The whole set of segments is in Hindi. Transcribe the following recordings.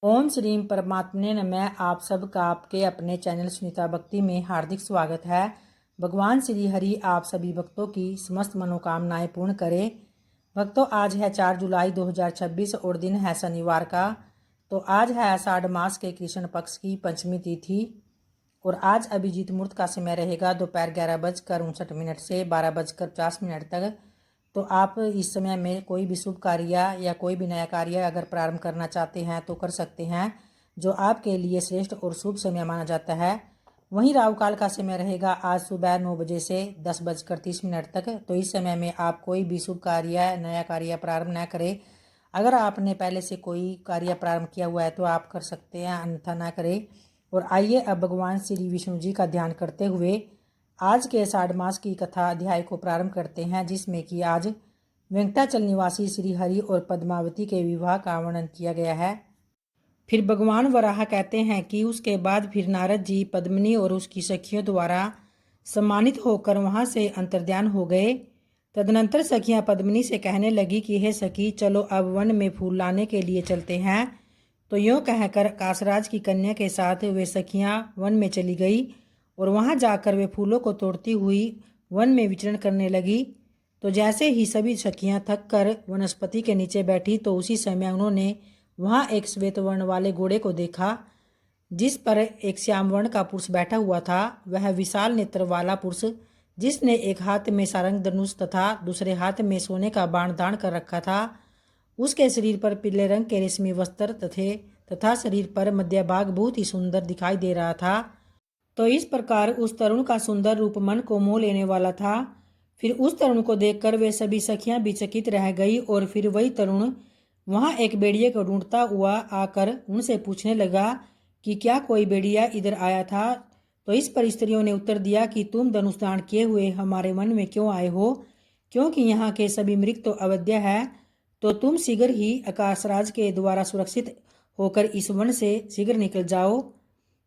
ओम श्रीम परमात्मने नमः। आप सबका आपके अपने चैनल सुनीता भक्ति में हार्दिक स्वागत है। भगवान श्री हरि आप सभी भक्तों की समस्त मनोकामनाएं पूर्ण करें। भक्तों, आज है 4 जुलाई 2026 और दिन है शनिवार का। तो आज है आषाढ़ मास के कृष्ण पक्ष की पंचमी तिथि और आज अभिजीत मुहूर्त का समय रहेगा दोपहर 11:59 से 12:50 तक। तो आप इस समय में कोई भी शुभ कार्य या कोई भी नया कार्य अगर प्रारंभ करना चाहते हैं तो कर सकते हैं, जो आपके लिए श्रेष्ठ और शुभ समय माना जाता है। वहीं राहु काल का समय रहेगा आज सुबह 9 बजे से 10:30 तक। तो इस समय में आप कोई भी शुभ कार्य नया कार्य प्रारंभ न करें। अगर आपने पहले से कोई कार्य प्रारंभ किया हुआ है तो आप कर सकते हैं, अन्यथा ना करें। और आइए अब भगवान श्री विष्णु जी का ध्यान करते हुए आज के आषाढ़ मास की कथा अध्याय को प्रारंभ करते हैं, जिसमें कि आज वेंकटाचल निवासी श्री हरि और पद्मावती के विवाह का वर्णन किया गया है। फिर भगवान वराह कहते हैं कि उसके बाद फिर नारद जी पद्मिनी और उसकी सखियों द्वारा सम्मानित होकर वहां से अंतर्ध्यान हो गए। तदनंतर सखियां पद्मिनी से कहने लगी कि हे सखी, चलो अब वन में फूल लाने के लिए चलते हैं। तो यूँ कहकर कासराज की कन्या के साथ वे सखियां वन में चली गई और वहां जाकर वे फूलों को तोड़ती हुई वन में विचरण करने लगी। तो जैसे ही सभी सखियां थक कर वनस्पति के नीचे बैठी तो उसी समय उन्होंने वहां एक श्वेत वर्ण वाले घोड़े को देखा, जिस पर एक श्याम वर्ण का पुरुष बैठा हुआ था। वह विशाल नेत्र वाला पुरुष, जिसने एक हाथ में सारंग धनुष तथा दूसरे हाथ में सोने का बाण धारण कर रखा था, उसके शरीर पर पीले रंग के रेशमी वस्त्र तथा शरीर पर मध्य भाग बहुत ही सुंदर दिखाई दे रहा था। तो इस प्रकार उस तरुण का सुंदर रूप मन को मोह लेने वाला था। फिर उस तरुण को देखकर वे सभी सखियां भी चकित रह गई और फिर वही तरुण वहां एक बेड़िए को ढूंढता हुआ आकर उनसे पूछने लगा कि क्या कोई बेड़िया इधर आया था। तो इस पर स्त्रियों ने उत्तर दिया कि तुम धनुष दान किए हुए हमारे वन में क्यों आए हो, क्योंकि यहाँ के सभी मृग तो अवध्य है। तो तुम शीघ्र ही आकाशराज के द्वारा सुरक्षित होकर इस वन से शीघ्र निकल जाओ।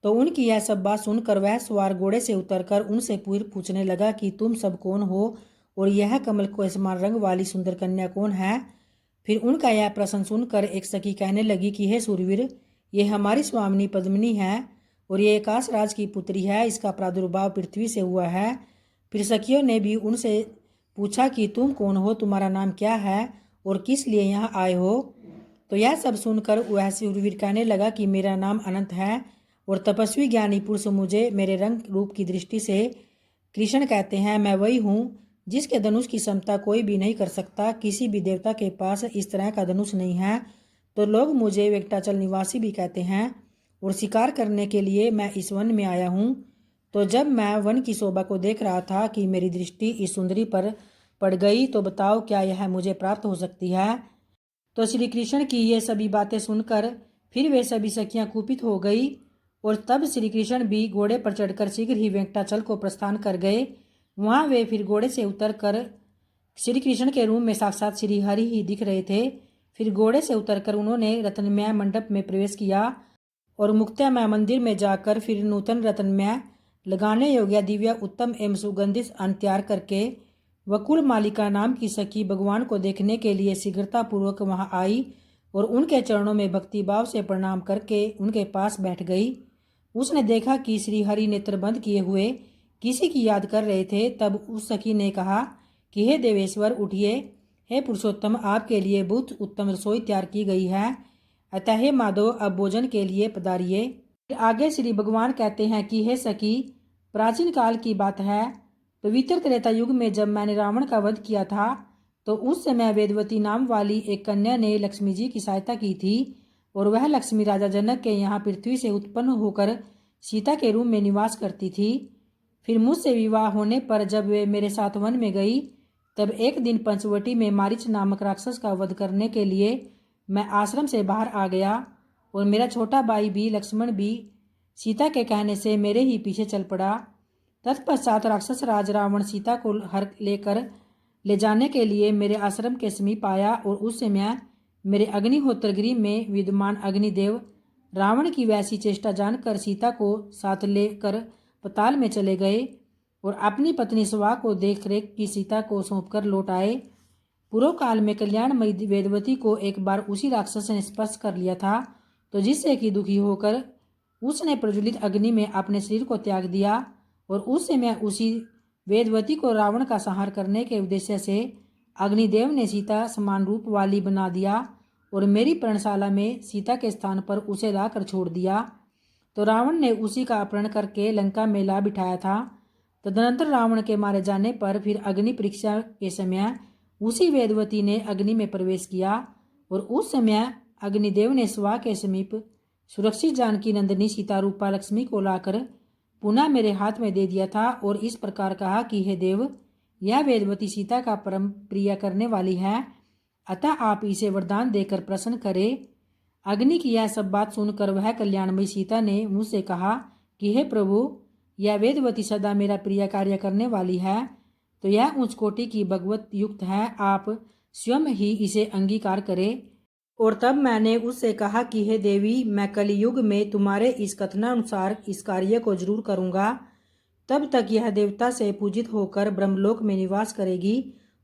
तो उनकी यह सब बात सुनकर वह सवार घोड़े से उतरकर उनसे पूछने लगा कि तुम सब कौन हो और यह कमल के समान रंग वाली सुंदर कन्या कौन है। फिर उनका यह प्रश्न सुनकर एक सखी कहने लगी कि हे सूरवीर, ये हमारी स्वामिनी पद्मिनी है और ये आकाशराज की पुत्री है। इसका प्रादुर्भाव पृथ्वी से हुआ है। फिर सखियों ने भी उनसे पूछा कि तुम कौन हो, तुम्हारा नाम क्या है और किस लिए यहाँ आए हो। तो यह सब सुनकर वह सूरवीर कहने लगा कि मेरा नाम अनंत है और तपस्वी ज्ञानी पुरुष मुझे मेरे रंग रूप की दृष्टि से कृष्ण कहते हैं। मैं वही हूँ जिसके धनुष की क्षमता कोई भी नहीं कर सकता। किसी भी देवता के पास इस तरह का धनुष नहीं है। तो लोग मुझे वेंकटाचल निवासी भी कहते हैं और शिकार करने के लिए मैं इस वन में आया हूँ। तो जब मैं वन की शोभा को देख रहा था कि मेरी दृष्टि इस सुंदरी पर पड़ गई, तो बताओ क्या यह मुझे प्राप्त हो सकती है। तो श्री कृष्ण की ये सभी बातें सुनकर फिर वे सभी सखियां कुपित हो गई और तब श्री कृष्ण भी घोड़े पर चढ़कर शीघ्र ही वेंकटाचल को प्रस्थान कर गए। वहां वे फिर घोड़े से उतरकर श्री कृष्ण के रूम में साक्षात श्री हरि ही दिख रहे थे। फिर घोड़े से उतरकर उन्होंने रत्नमय मंडप में प्रवेश किया और मुक्तामय मंदिर में जाकर फिर नूतन रत्नमय लगाने योग्य दिव्य उत्तम एवं सुगंधित अन्न तैयार करके वकुल मालिका नाम की सखी भगवान को देखने के लिए शीघ्रतापूर्वक वहां आई और उनके चरणों में भक्तिभाव से प्रणाम करके उनके पास बैठ गई। उसने देखा कि श्री हरि नेत्र बंद किए हुए किसी की याद कर रहे थे। तब उस सखी ने कहा कि हे देवेश्वर, उठिए। हे पुरुषोत्तम, आपके लिए बहुत उत्तम रसोई तैयार की गई है, अतः हे माधव अब भोजन के लिए पधारिए। आगे श्री भगवान कहते हैं कि हे सखी, प्राचीन काल की बात है, पवित्र त्रेता युग में जब मैंने रावण का वध किया था तो उस समय वेदवती नाम वाली एक कन्या ने लक्ष्मी जी की सहायता की थी और वह लक्ष्मी राजा जनक के यहाँ पृथ्वी से उत्पन्न होकर सीता के रूप में निवास करती थी। फिर मुझसे विवाह होने पर जब वे मेरे साथ वन में गई, तब एक दिन पंचवटी में मारीच नामक राक्षस का वध करने के लिए मैं आश्रम से बाहर आ गया और मेरा छोटा भाई भी लक्ष्मण भी सीता के कहने से मेरे ही पीछे चल पड़ा। तत्पश्चात राक्षस राज रावण सीता को हर लेकर ले जाने के लिए मेरे आश्रम के समीप आया और उस समय मेरे अग्निहोत्र गृह में विद्यमान अग्निदेव रावण की वैसी चेष्टा जानकर सीता को साथ लेकर पताल में चले गए और अपनी पत्नी सवा को देख रेख की सीता को सौंपकर लौट आए। पूर्व काल में कल्याणमयी वेदवती को एक बार उसी राक्षस ने स्पर्श कर लिया था, तो जिससे कि दुखी होकर उसने प्रज्वलित अग्नि में अपने शरीर को त्याग दिया। और उस समय उसी वेदवती को रावण का संहार करने के उद्देश्य से अग्निदेव ने सीता समान रूप वाली बना दिया और मेरी पर्णशाला में सीता के स्थान पर उसे लाकर छोड़ दिया। तो रावण ने उसी का अपहरण करके लंका में ला बिठाया था। तदनंतर रावण के मारे जाने पर फिर अग्नि परीक्षा के समय उसी वेदवती ने अग्नि में प्रवेश किया और उस समय अग्निदेव ने स्वा के समीप सुरक्षित जानकी नंदिनी सीता रूपा लक्ष्मी को लाकर पुनः मेरे हाथ में दे दिया था और इस प्रकार कहा कि हे देव, यह वेदवती सीता का परम प्रिय करने वाली है, अतः आप इसे वरदान देकर प्रसन्न करें। अग्नि की यह सब बात सुनकर वह कल्याणमयी सीता ने मुझसे कहा कि हे प्रभु, यह वेदवती सदा मेरा प्रिय कार्य करने वाली है, तो यह उच्च कोटि की भगवत युक्त है, आप स्वयं ही इसे अंगीकार करें। और तब मैंने उससे कहा कि हे देवी, मैं कलयुग में तुम्हारे इस कथनानुसार इस कार्य को जरूर करूँगा। तब तक यह देवता से पूजित होकर ब्रह्मलोक में निवास करेगी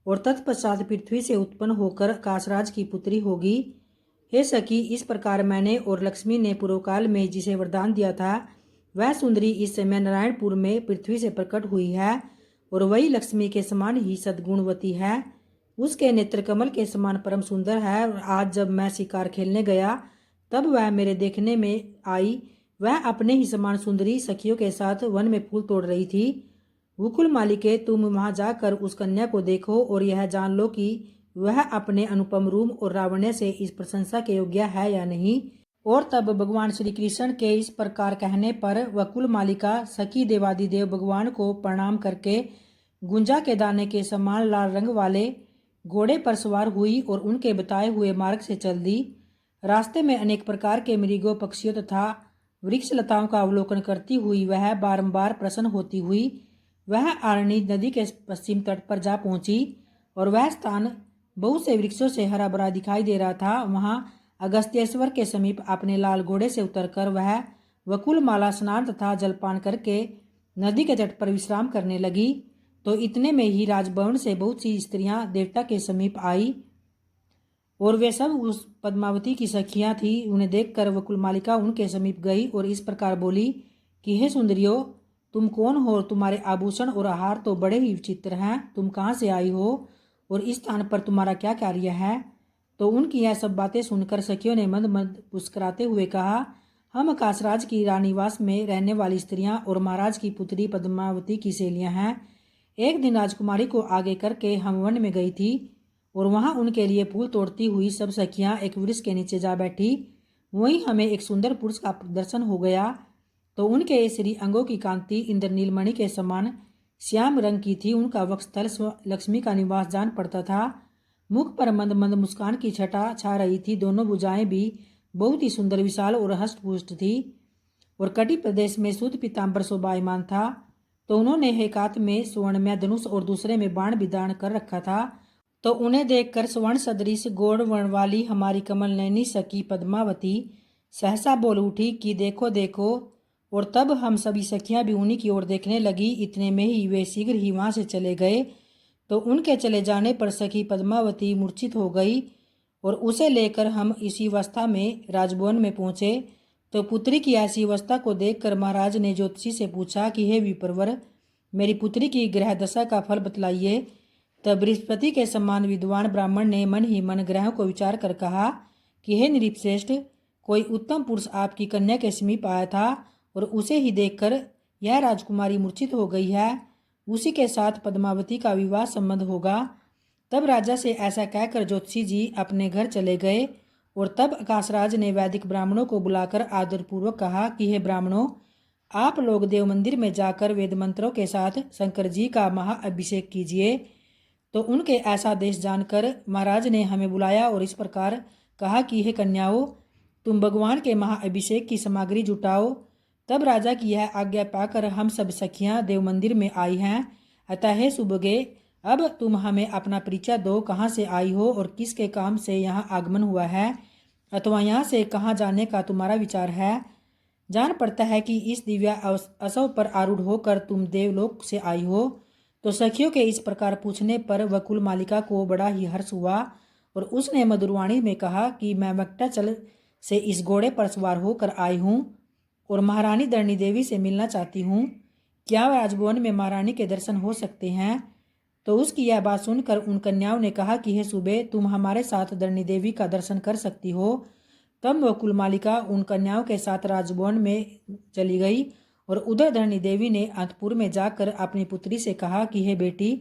और तत्पश्चात पृथ्वी से उत्पन्न होकर काशराज की पुत्री होगी। हे सखी, इस प्रकार मैंने और लक्ष्मी ने पूर्वकाल में जिसे वरदान दिया था वह सुंदरी इस समय नारायणपुर में पृथ्वी से प्रकट हुई है और वही लक्ष्मी के समान ही सद्गुणवती है। उसके नेत्र कमल के समान परम सुंदर है। और आज जब मैं शिकार खेलने गया तब वह मेरे देखने में आई। वह अपने ही समान सुंदरी सखियों के साथ वन में फूल तोड़ रही थी। वकुल मालिके, तुम वहां जाकर उस कन्या को देखो और यह जान लो कि वह अपने अनुपम रूप और लावण्य से इस प्रशंसा के योग्य है या नहीं। और तब भगवान श्री कृष्ण के इस प्रकार कहने पर वकुल मालिका सखी देवादिदेव भगवान को प्रणाम करके गुंजा के दाने के समान लाल रंग वाले घोड़े पर सवार हुई और उनके बताए हुए मार्ग से चल दी। रास्ते में अनेक प्रकार के मृगों, पक्षियों तथा वृक्ष लताओं का अवलोकन करती हुई वह बारंबार प्रसन्न होती हुई वह आरणी नदी के पश्चिम तट पर जा पहुंची और वह स्थान बहुत से वृक्षों से हरा भरा दिखाई दे रहा था। वहां अगस्त्येश्वर के समीप अपने लाल घोड़े से उतरकर वह वकुल माला स्नान तथा जलपान करके नदी के तट पर विश्राम करने लगी। तो इतने में ही राजभवन से बहुत सी स्त्रियां देवता के समीप आई और वे सब उस पद्मावती की सखियां थी। उन्हें देखकर वकुल मालिका उनके समीप गई और इस प्रकार बोली कि हे सुंदरियो, तुम कौन हो? तुम्हारे आभूषण और आहार तो बड़े ही विचित्र हैं। तुम कहाँ से आई हो और इस स्थान पर तुम्हारा क्या कार्य है? तो उनकी यह सब बातें सुनकर सखियों ने मंद मंद मुस्कुराते हुए कहा, हम काशराज की रानीवास में रहने वाली स्त्रियां और महाराज की पुत्री पद्मावती की सहेलियां हैं। एक दिन राजकुमारी को आगे करके हम वन में गई थी और वहां उनके लिए फूल तोड़ती हुई सब सखियां एक वृक्ष के नीचे जा बैठी। वहीं हमें एक सुंदर पुरुष का दर्शन हो गया। तो उनके श्री अंगों की कांति इंद्रनील मणि के समान श्याम रंग की थी। उनका वक्षस्थल लक्ष्मी का निवास जान पड़ता था। मुख पर मंद मंद मुस्कान की छटा छा रही थी। दोनों भुजाएं भी बहुत ही सुंदर, विशाल और हष्टपुष्ट थी और कटी प्रदेश में शुद्ध पीताम्बर शोभायमान था। तो उन्होंने एक हाथ में स्वर्णमय धनुष और दूसरे में बाण विदान कर रखा था। तो उन्हें देखकर स्वर्ण सदृश गौड़ वर्ण वाली हमारी कमल नयनी सखी पद्मावती सहसा बोल उठी कि देखो देखो। और तब हम सभी सखियां भी उन्हीं की ओर देखने लगी। इतने में ही वे शीघ्र ही वहां से चले गए। तो उनके चले जाने पर सखी पद्मावती मूर्छित हो गई और उसे लेकर हम इसी अवस्था में राजभवन में पहुंचे। तो पुत्री की ऐसी अवस्था को देखकर महाराज ने ज्योतिषी से पूछा कि हे विप्रवर, मेरी पुत्री की ग्रह दशा का फल बतलाइए। तब बृहस्पति के समान विद्वान ब्राह्मण ने मन ही मन ग्रहों को विचार कर कहा कि हे नृपश्रेष्ठ, कोई उत्तम पुरुष आपकी कन्या के समीप आया था और उसे ही देखकर यह राजकुमारी मूर्छित हो गई है। उसी के साथ पद्मावती का विवाह संबंध होगा। तब राजा से ऐसा कहकर ज्योतिषी जी अपने घर चले गए। और तब काशराज ने वैदिक ब्राह्मणों को बुलाकर आदरपूर्वक कहा कि हे ब्राह्मणों, आप लोग देव मंदिर में जाकर वेद मंत्रों के साथ शंकर जी का महाअभिषेक कीजिए। तो उनके ऐसा आदेश जानकर महाराज ने हमें बुलाया और इस प्रकार कहा कि हे कन्याओं, तुम भगवान के महाअभिषेक की सामग्री जुटाओ। तब राजा की यह आज्ञा पाकर हम सब सखियां देव मंदिर में आई हैं। अतः हे सुबगे, अब तुम हमें अपना परिचय दो। कहाँ से आई हो और किसके काम से यहाँ आगमन हुआ है, अथवा यहाँ से कहाँ जाने का तुम्हारा विचार है? जान पड़ता है कि इस दिव्य असव पर आरूढ़ होकर तुम देवलोक से आई हो। तो सखियों के इस प्रकार पूछने पर वकुल मालिका को बड़ा ही हर्ष हुआ और उसने मधुरवाणी में कहा कि मैं वक्ता चल से इस घोड़े पर सवार होकर आई हूँ और महारानी धरणी देवी से मिलना चाहती हूँ। क्या राजभवन में महारानी के दर्शन हो सकते हैं? तो उसकी यह बात सुनकर उन कन्याओं ने कहा कि हे सुबे, तुम हमारे साथ धरणी देवी का दर्शन कर सकती हो। तब वह कुलमालिका उन कन्याओं के साथ राजभवन में चली गई और उधर धरणी देवी ने अंतपुर में जाकर अपनी पुत्री से कहा कि हे बेटी,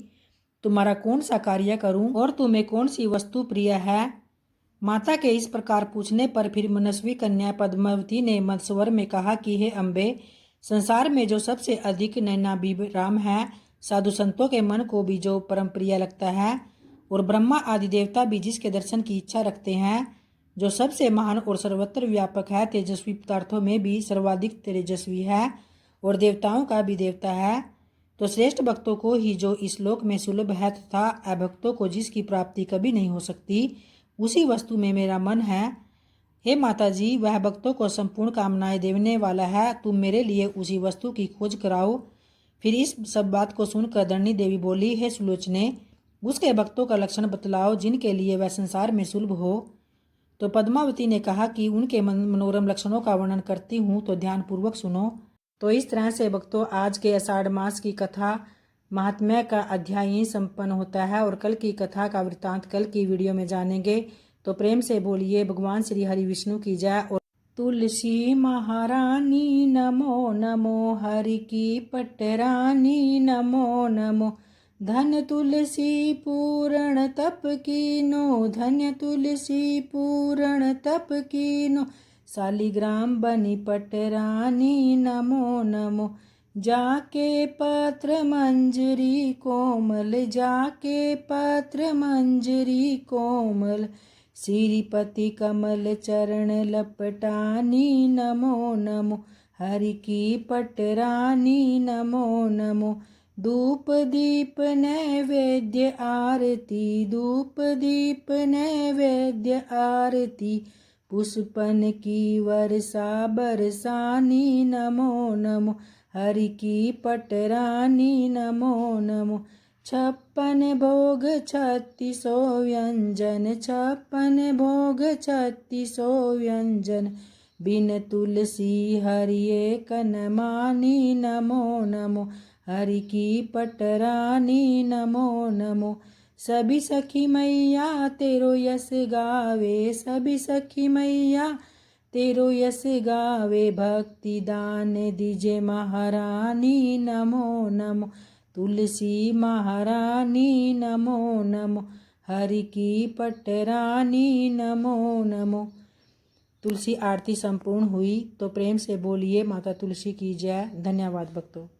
तुम्हारा कौन सा कार्य करूं और तुम्हें कौन सी वस्तु प्रिय है? माता के इस प्रकार पूछने पर फिर मनस्वी कन्या पद्मावती ने मत्स्वर में कहा कि हे अम्बे, संसार में जो सबसे अधिक नैनाभिराम है, साधु संतों के मन को भी जो परम प्रिय लगता है और ब्रह्मा आदि देवता भी जिसके दर्शन की इच्छा रखते हैं, जो सबसे महान और सर्वत्र व्यापक है, तेजस्वी पदार्थों में भी सर्वाधिक तेजस्वी है और देवताओं का भी देवता है, तो श्रेष्ठ भक्तों को ही जो इस लोक में सुलभ है तथा अभक्तों को जिसकी प्राप्ति कभी नहीं हो सकती, उसी वस्तु में मेरा मन है। हे माता जी, वह भक्तों को संपूर्ण कामनाएं देने वाला है, तुम मेरे लिए उसी वस्तु की खोज कराओ। फिर इस सब बात को सुनकर धरणी देवी बोली, हे सुलोचने, उसके भक्तों का लक्षण बतलाओ जिनके लिए वह संसार में सुलभ हो। तो पद्मावती ने कहा कि उनके मनोरम लक्षणों का वर्णन करती हूँ, तो ध्यानपूर्वक सुनो। तो इस तरह से भक्तों, आज के आषाढ़ मास की कथा महात्म्य का अध्याय ही संपन्न होता है और कल की कथा का वृत्तांत कल की वीडियो में जानेंगे। तो प्रेम से बोलिए भगवान श्री हरि विष्णु की जय। और तुलसी महारानी नमो नमो, हरि की पटरानी नमो नमो, धन तुलसी पूर्ण तप कीनो, धन्य तुलसी पूर्ण तप कीनो, शालिग्राम बनी पटरानी नमो नमो, जाके पत्र मंजरी कोमल, जाके पत्र मंजरी कोमल, श्रीपति कमल चरण लपटानी नमो नमो, हरि की पटरानी नमो नमो, धूप दीप नैवेद्य आरती, धूप दीप नैवेद्य आरती, पुष्पन की वर्षा बरसानी नमो नमो, हरि की पटरानी नमो नमो, 56 भोग 3600 व्यंजन, 56 भोग 3600 व्यंजन, बिन तुलसी हरि एक न मानी नमो नमो, हरि की पटरानी नमो नमो, सभी सखी मैया तेरो यश गावे, सभी सखी मैया तेरो यश गावे, भक्ति दान दीजे महारानी नमो नमो, तुलसी महारानी नमो नमो, हरि की पटरानी नमो नमो। तुलसी आरती संपूर्ण हुई, तो प्रेम से बोलिए माता तुलसी की जय। धन्यवाद भक्तों।